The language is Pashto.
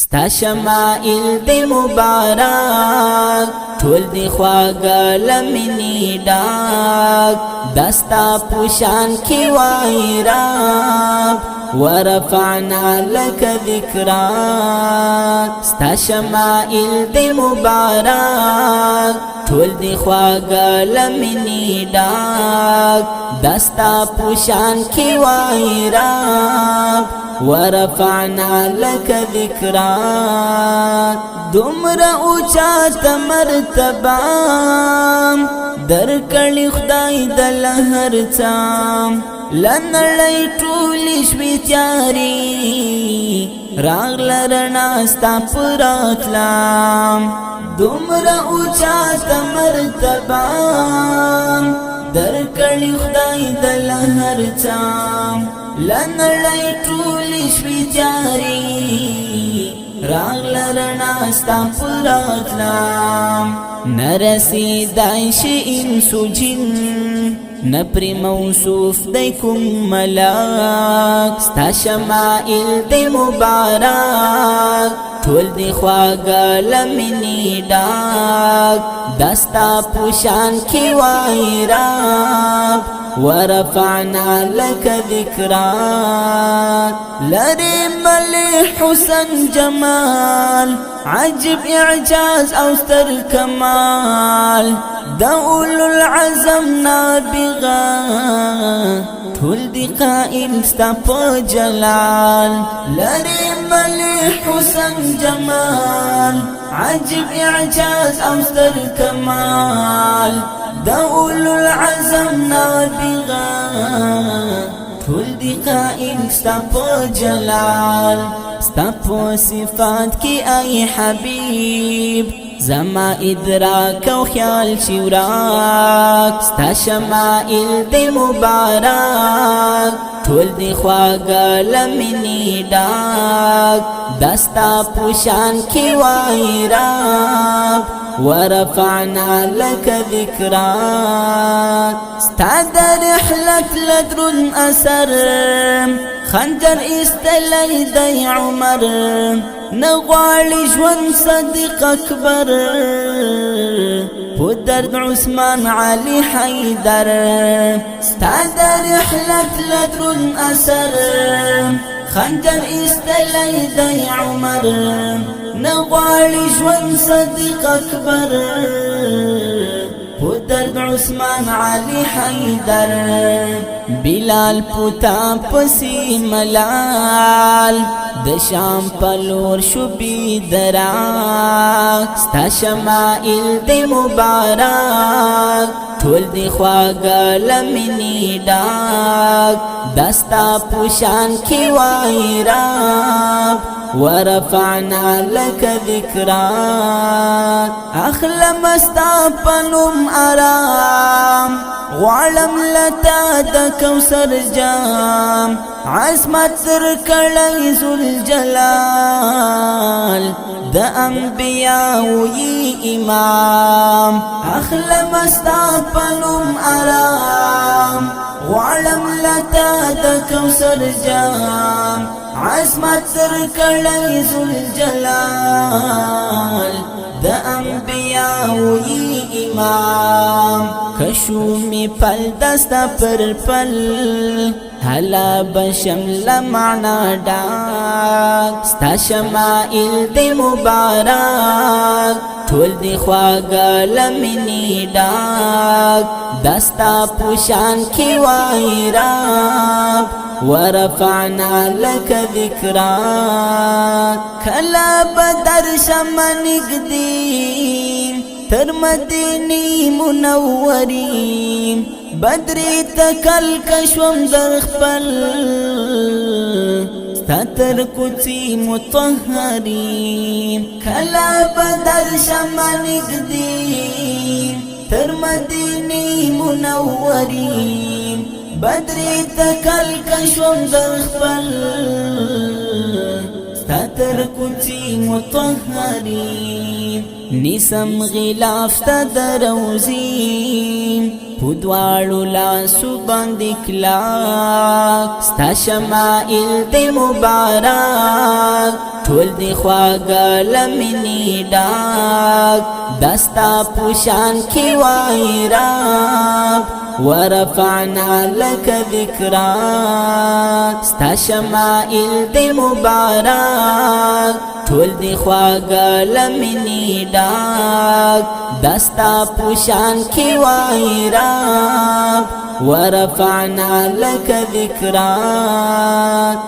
ستا شمائل دی مبارک ټول دی خواږه لمنې ډاک دستا پوشان کی وای رب ورفعنا لك ذکرک ستا شمائل دی مبارک ټول دی خواږه لمنې ډاک دستا پوشان کی وای رب ورفعنا لك ذکرک دومره اوچات مرتبه درکړي خدای د لهر څام لنړی ټولې شوې تیارې راغله رڼا ستا په راتلام دومره اوچات مرتبه درکړي خدای د لهر څام لنړی ټولې شوې تیارې راغله رڼا ستا په راتلام نرسیدای شي انس و جن نپری موصوف دی کوم ملاک ستا شمائل دی مبارک ټول دی خواږه لمنې ډاک دستا پوشان کی وای رب ورفعنا لك ذکرک لری ملی حسن جمال عجب اعجاز او ستر کمال دا اولو العزم نابغا ټول دی قائل ستا په جلال لری ملی حسن جمال عجب اعجاز او ستر کمال دا اولو العزم نابغا ټول دی قائل ستا په جلال ستا په صفات کی ای حبیب زما ادراک او خیال شي ورک ستا شمائل دی مبارک ټول دی خواږه لمنې ډاک دستا پوشان کی وای رب ورفعنا لك ذکرک ستا د رحلت لدرون اثر خنجر استلی دی عمر نغواړي ژوند صدیق اکبر په درد عثمان علی حیدر ستا د رحلت لدرون اثر خنجر استلی دی عمر نغواړي ژوند صدیق اکبر په درد عثمان علی حیدر بلال پوتا پسی ملال د شام پلور شبی دراک ستا شمائل دی مبارک ټول دی خواږه لمنې ډاک دستا پوشان کی وای رب ورفعنا لك ذکرک اخلم ستا پنوم آرام غوالم لتا د کوثر جام عصمت تر کړی ذوالجلال د انبیاء وی امام اخلم ستا پنوم آرام غوالم لتا د کوثر جام عصمت تر کړی ذوالجلال د انبیاء وی امام کشومی پل دستا پر پل حلا بشم لمعنا ډاک ستا شمائل دی مبارک ټول دی خواږه لمنې ډاک دستا پوشان کی وای رب ورفعنا لك ذکرک کلا بدر شمنګدیم تر مدینی منوریم بدری تکل کشوم در خپل ستا تر کوڅې مطهریم کلا بدر شمنګدیم تر مدینی منوریم بدری تکل کشوم در خپل ستا تر کوڅې مطهریم نسم غلاف تا دروزی پدوارو لاسو باندې کلاک ستا شمائل دی مبارک ټول دی خواږه لمنې ډاک دستا پوشان کی وایراب ورفعنا لك ذکرک ستا شمائل دی مبارک ټول دی خواږه لمنې ډاک دستا پوشان کی وایراب ورفعنا لك ذکرک